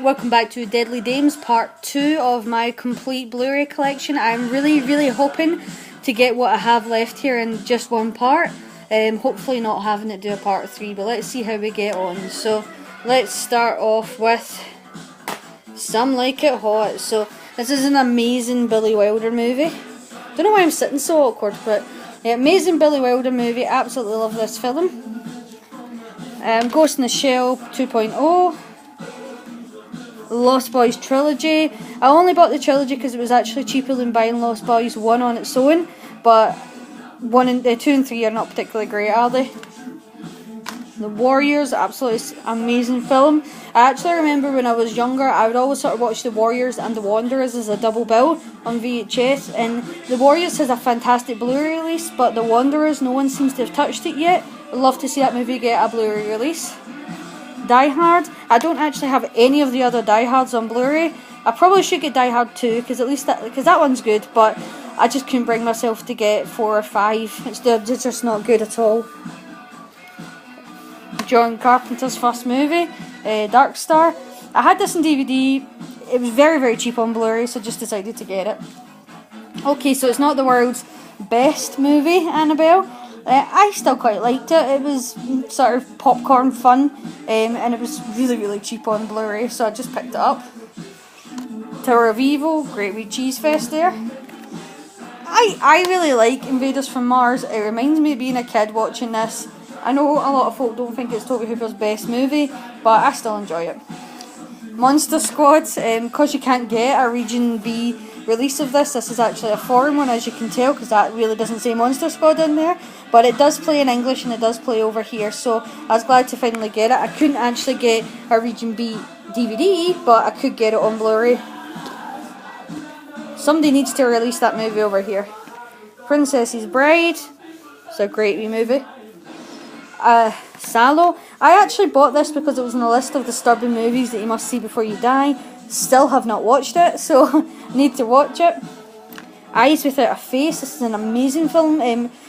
Welcome back to Deadly Dames part 2 of my complete Blu-ray collection. I'm really hoping to get what I have left here in just one part. Hopefully not having to do a part 3, but let's see how we get on. So let's start off with Some Like It Hot. So this is an amazing Billy Wilder movie. Don't know why I'm sitting so awkward, but yeah, amazing Billy Wilder movie. Absolutely love this film. Ghost in the Shell 2.0. Lost Boys trilogy. I only bought the trilogy because it was actually cheaper than buying Lost Boys 1 on its own, but 2 and 3 are not particularly great, are they? The Warriors, absolutely amazing film. I actually remember when I was younger, I would always sort of watch The Warriors and The Wanderers as a double bill on VHS, and The Warriors has a fantastic Blu-ray release, but The Wanderers, no one seems to have touched it yet. I'd love to see that movie get a Blu-ray release. Die Hard. I don't actually have any of the other Die Hards on Blu-ray. I probably should get Die Hard 2 because that one's good, but I just couldn't bring myself to get 4 or 5. It's just not good at all. John Carpenter's first movie, Dark Star. I had this on DVD. It was very cheap on Blu-ray, so just decided to get it. Okay, so it's not the world's best movie, Annabelle. I still quite liked it. It was sort of popcorn fun, and it was really cheap on Blu-ray, so I just picked it up. Tower of Evil, great wee cheese fest there. I really like Invaders from Mars. It reminds me of being a kid watching this. I know a lot of folk don't think it's Tobe Hooper's best movie, but I still enjoy it. Monster Squad, because you can't get a Region B release of this is actually a foreign one, as you can tell, because that really doesn't say Monster Squad in there, but it does play in English and it does play over here, so I was glad to finally get it. I couldn't actually get a Region B DVD, but I could get it on Blu-ray. Somebody needs to release that movie over here. Princess's Bride, it's a great wee movie. Salò. I actually bought this because it was on the list of disturbing movies that you must see before you die. Still have not watched it, so need to watch it. Eyes Without a Face. This is an amazing film.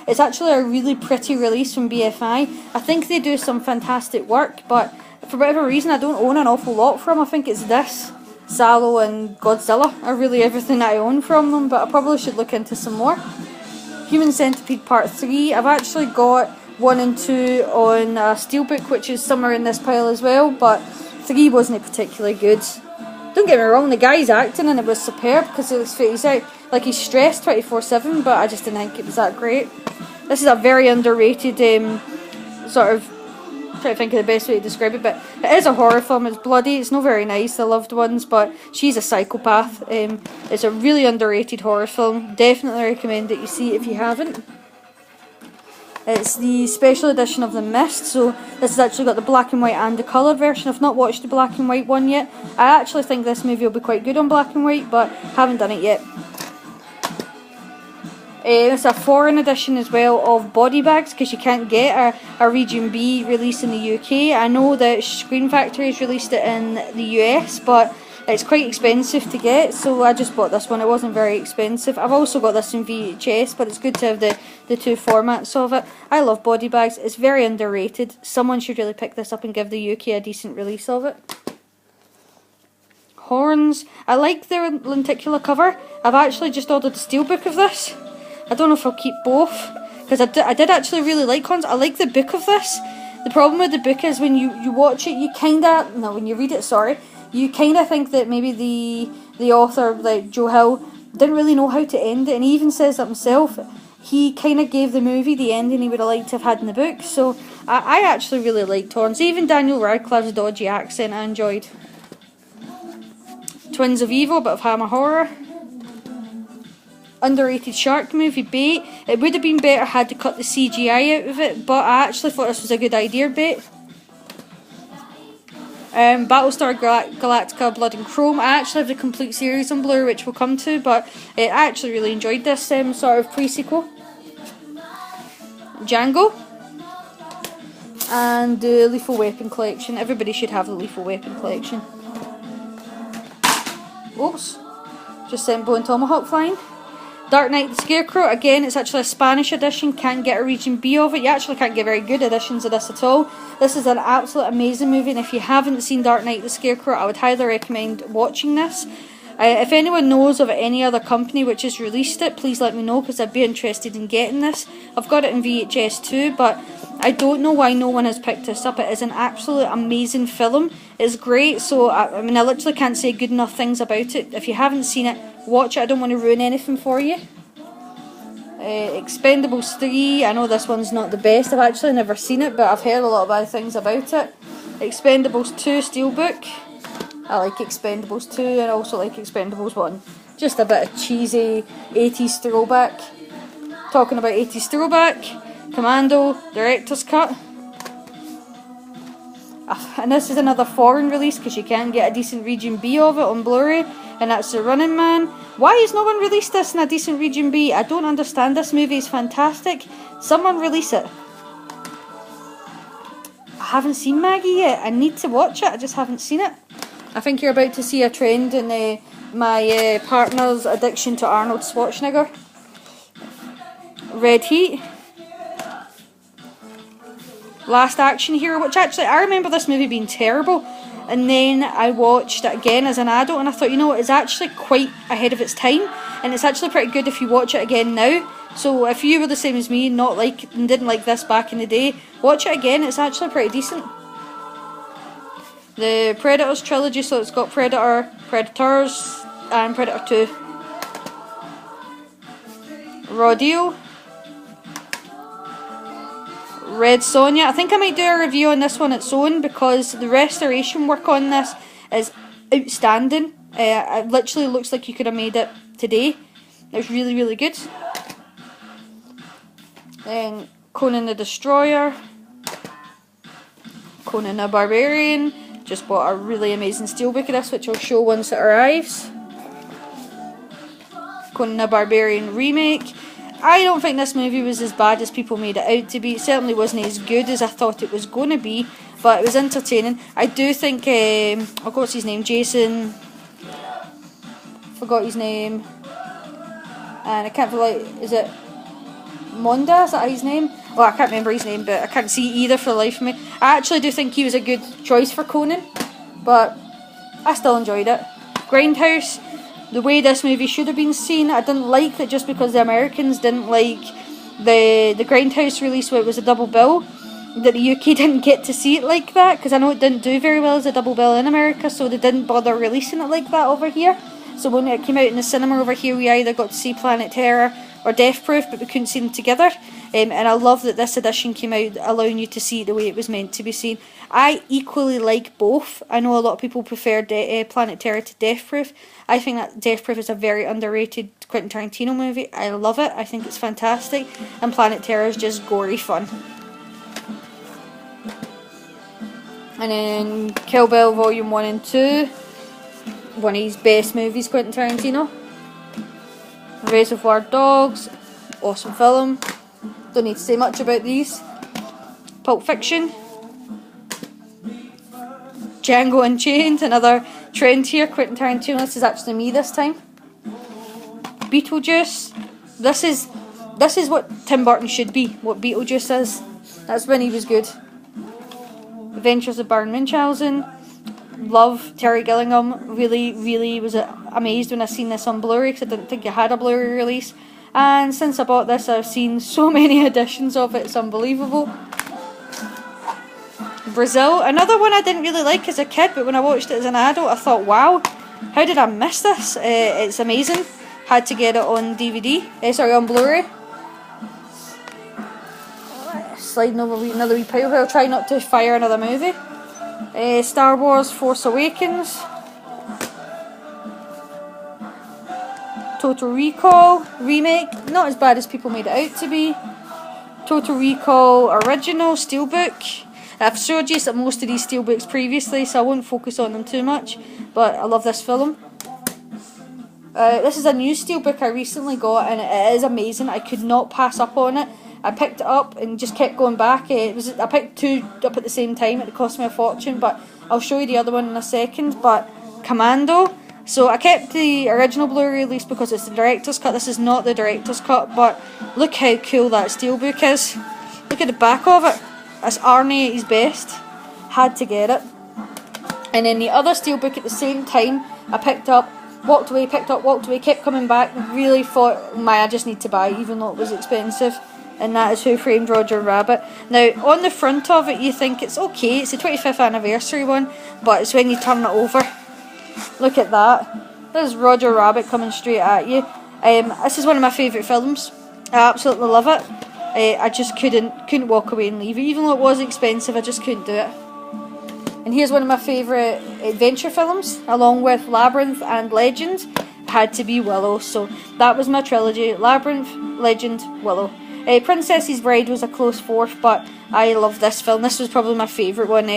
It's actually a really pretty release from BFI. I think they do some fantastic work, but for whatever reason I don't own an awful lot from. I think it's this, Salò and Godzilla are really everything I own from them, but I probably should look into some more. Human Centipede Part 3. I've actually got 1 and 2 on Steelbook, which is somewhere in this pile as well, but 3 wasn't particularly good. Don't get me wrong, the guy's acting and it was superb because he's out like he's stressed 24/7, but I just didn't think it was that great. This is a very underrated sort of, I'm trying to think of the best way to describe it, but it is a horror film. It's bloody, it's not very nice, The Loved Ones, but she's a psychopath. It's a really underrated horror film. Definitely recommend that you see it if you haven't. It's the special edition of The Mist, so this has actually got the black and white and the colour version. I've not watched the black and white one yet. I actually think this movie will be quite good on black and white, but haven't done it yet. It's a foreign edition as well of Body Bags, because you can't get a Region B release in the UK. I know that Screen Factory has released it in the US, but it's quite expensive to get, so I just bought this one. It wasn't very expensive. I've also got this in VHS, but it's good to have the two formats of it. I love Body Bags. It's very underrated. Someone should really pick this up and give the UK a decent release of it. Horns. I like the lenticular cover. I've actually just ordered a steelbook of this. I don't know if I'll keep both, because I did actually really like Horns. I like the book of this. The problem with the book is when you watch it, when you read it, sorry, you kind of think that maybe the author, like Joe Hill, didn't really know how to end it, and he even says that himself. He kind of gave the movie the ending he would have liked to have had in the book, so I actually really liked Horns. Even Daniel Radcliffe's dodgy accent I enjoyed. Twins of Evil, a bit of Hammer horror. Underrated shark movie, Bait. It would have been better had they cut the CGI out of it, but I actually thought this was a good idea, Bait. Battlestar Galactica Blood and Chrome. I actually have the complete series on Blu-ray, which we'll come to, but I actually really enjoyed this sort of pre-sequel. Django. And the Lethal Weapon collection. Everybody should have the Lethal Weapon collection. Oops. Just sent Bone Tomahawk flying. Dark Knight the Scarecrow, again, it's actually a Spanish edition, can't get a region B of it. You actually can't get very good editions of this at all. This is an absolute amazing movie, and if you haven't seen Dark Knight the Scarecrow, I would highly recommend watching this. If anyone knows of any other company which has released it, please let me know, because I'd be interested in getting this. I've got it in VHS too, but I don't know why no one has picked this up. It is an absolute amazing film. It's great, so I mean, I literally can't say good enough things about it. If you haven't seen it, watch it. I don't want to ruin anything for you. Expendables 3, I know this one's not the best. I've actually never seen it, but I've heard a lot of bad things about it. Expendables 2 Steelbook. I like Expendables 2 and I also like Expendables 1. Just a bit of cheesy 80s throwback. Talking about 80s throwback, Commando Director's Cut. And this is another foreign release because you can get a decent region B of it on Blu Ray, and that's The Running Man. Why has no one released this in a decent region B? I don't understand. This movie is fantastic. Someone release it. I haven't seen Maggie yet. I need to watch it. I just haven't seen it. I think you're about to see a trend in my partner's addiction to Arnold Schwarzenegger. Red Heat. Last Action Hero, which actually, I remember this movie being terrible. And then I watched it again as an adult and I thought, you know what, it's actually quite ahead of its time. And it's actually pretty good if you watch it again now. So if you were the same as me and didn't like this back in the day, watch it again, it's actually pretty decent. The Predators trilogy, so it's got Predator, Predators, and Predator 2. Rodeo. Red Sonja. I think I might do a review on this one its own because the restoration work on this is outstanding. It literally looks like you could have made it today. It's really, really good. Then Conan the Destroyer. Conan the Barbarian. Just bought a really amazing steelbook of this, which I'll show once it arrives. Conan the Barbarian remake. I don't think this movie was as bad as people made it out to be. It certainly wasn't as good as I thought it was going to be, but it was entertaining. I do think, what's his name? Jason. Forgot his name. And I can't believe, is it Monda? Is that his name? Well, I can't remember his name, but I can't see either for the life of me. I actually do think he was a good choice for Conan, but I still enjoyed it. Grindhouse. The way this movie should have been seen, I didn't like that just because the Americans didn't like the Grindhouse release where it was a double bill, that the UK didn't get to see it like that, because I know it didn't do very well as a double bill in America, so they didn't bother releasing it like that over here. So when it came out in the cinema over here, we either got to see Planet Terror or Death Proof, but we couldn't see them together. And I love that this edition came out allowing you to see it the way it was meant to be seen. I equally like both. I know a lot of people prefer Planet Terror to Death Proof. I think that Death Proof is a very underrated Quentin Tarantino movie. I love it. I think it's fantastic. And Planet Terror is just gory fun. And then Kill Bill Volume 1 and 2. One of his best movies, Quentin Tarantino. Reservoir Dogs. Awesome film. Don't need to say much about these. Pulp Fiction. Django Unchained, another trend here. Quentin Tarantino, this is actually me this time. Beetlejuice. This is what Tim Burton should be, what Beetlejuice is. That's when he was good. Adventures of Baron Munchausen. Love Terry Gilliam. Really was amazed when I seen this on Blu-ray because I didn't think it had a Blu-ray release. And since I bought this, I've seen so many editions of it, it's unbelievable. Brazil, another one I didn't really like as a kid, but when I watched it as an adult, I thought, wow, how did I miss this? It's amazing. Had to get it on DVD, on Blu-ray. Sliding over another wee pile here, I'll try not to fire another movie. Star Wars Force Awakens. Total Recall remake, not as bad as people made it out to be. Total Recall original steelbook. I've showed you most of these steelbooks previously, so I won't focus on them too much, but I love this film. This is a new steelbook I recently got, and it is amazing. I could not pass up on it. I picked it up and just kept going back. I picked two up at the same time. It cost me a fortune, but I'll show you the other one in a second. But Commando, So I kept the original Blu-ray release because it's the director's cut. This is not the director's cut, but look how cool that steelbook is. Look at the back of it. That's Arnie at his best. Had to get it. And then the other steelbook at the same time, I picked up, walked away, picked up, walked away, kept coming back, really thought, I just need to buy it, even though it was expensive. And that is Who Framed Roger Rabbit. Now, on the front of it, you think it's okay, it's the 25th anniversary one, but it's when you turn it over. Look at that. There's Roger Rabbit coming straight at you. This is one of my favourite films. I absolutely love it. I just couldn't walk away and leave it. Even though it was expensive, I just couldn't do it. And here's one of my favourite adventure films, along with Labyrinth and Legend. Had to be Willow. So that was my trilogy: Labyrinth, Legend, Willow. Princess's Bride was a close fourth, but I love this film. This was probably my favourite one.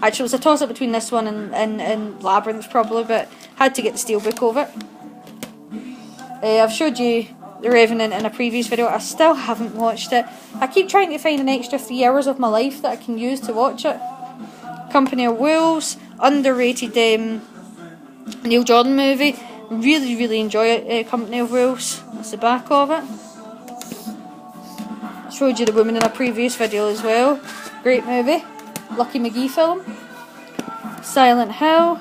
Actually, it was a toss-up between this one and Labyrinth probably, but had to get the steelbook of it. I've showed you The Revenant in a previous video. I still haven't watched it. I keep trying to find an extra 3 hours of my life that I can use to watch it. Company of Wolves, underrated Neil Jordan movie. Really, really enjoy it. Company of Wolves. That's the back of it. Showed you The Woman in a previous video as well. Great movie. Lucky McGee film. Silent Hill.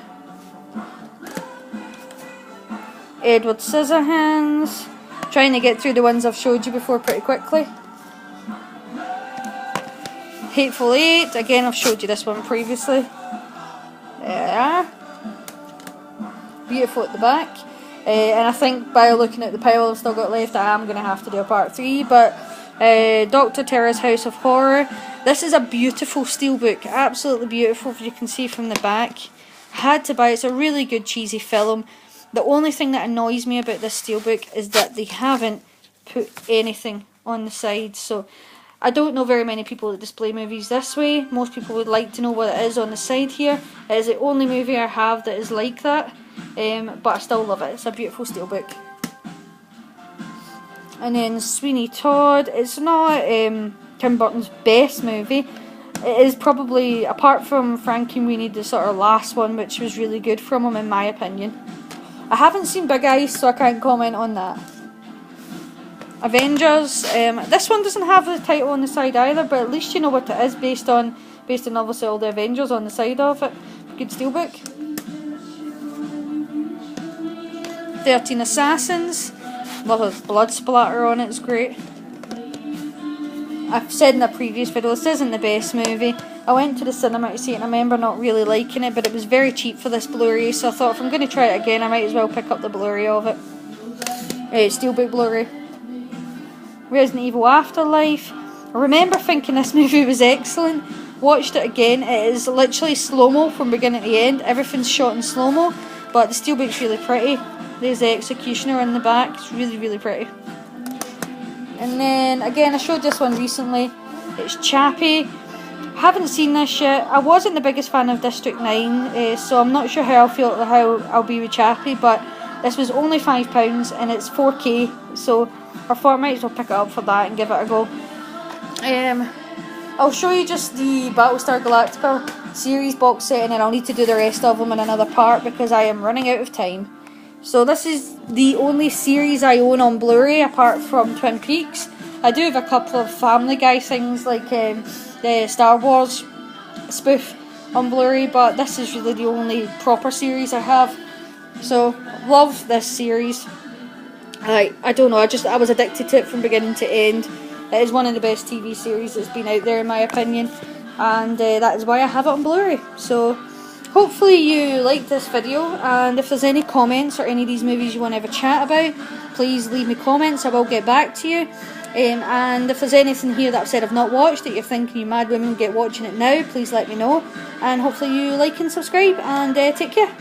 Edward Scissorhands. Trying to get through the ones I've showed you before pretty quickly. Hateful Eight. Again, I've showed you this one previously. There. Beautiful at the back. And I think by looking at the pile I've still got left, I am going to have to do a part 3. But Dr. Terror's House of Horror. This is a beautiful steelbook. Absolutely beautiful, if you can see from the back. Had to buy it. It's a really good cheesy film. The only thing that annoys me about this steelbook is that they haven't put anything on the side. So I don't know very many people that display movies this way. Most people would like to know what it is on the side here. It is the only movie I have that is like that. But I still love it. It's a beautiful steelbook. And then Sweeney Todd. It's not Tim Burton's best movie. It is probably, apart from Frankenweenie, the sort of last one, which was really good from him in my opinion. I haven't seen Big Eyes, so I can't comment on that. Avengers. This one doesn't have the title on the side either, but at least you know what it is based on obviously all the Avengers on the side of it. Good steelbook. 13 Assassins. Love a blood splatter on it, it's great. I've said in a previous video, this isn't the best movie. I went to the cinema to see it and I remember not really liking it, but it was very cheap for this Blu-ray, so I thought if I'm going to try it again, I might as well pick up the Blu-ray of it. Steelbook Blu-ray. Resident Evil Afterlife. I remember thinking this movie was excellent. Watched it again. It is literally slow-mo from beginning to end. Everything's shot in slow-mo, but the steelbook's really pretty. There's the Executioner in the back. It's really, really pretty. And then, again, I showed this one recently. It's Chappie. Haven't seen this yet. I wasn't the biggest fan of District 9, so I'm not sure how I'll be with Chappie, but this was only £5 and it's 4K, so I thought I might as well pick it up for that and give it a go. I'll show you just the Battlestar Galactica series box set, and then I'll need to do the rest of them in another part because I am running out of time. So this is the only series I own on Blu-ray apart from Twin Peaks. I do have a couple of Family Guy things like the Star Wars spoof on Blu-ray, but this is really the only proper series I have. So love this series. I don't know, I was addicted to it from beginning to end. It is one of the best TV series that's been out there in my opinion, and that is why I have it on Blu-ray. So hopefully you liked this video, and if there's any comments or any of these movies you want to have a chat about, please leave me comments, I will get back to you. And if there's anything here that I've said I've not watched that you're thinking you mad women get watching it now, please let me know. And hopefully you like and subscribe, and take care.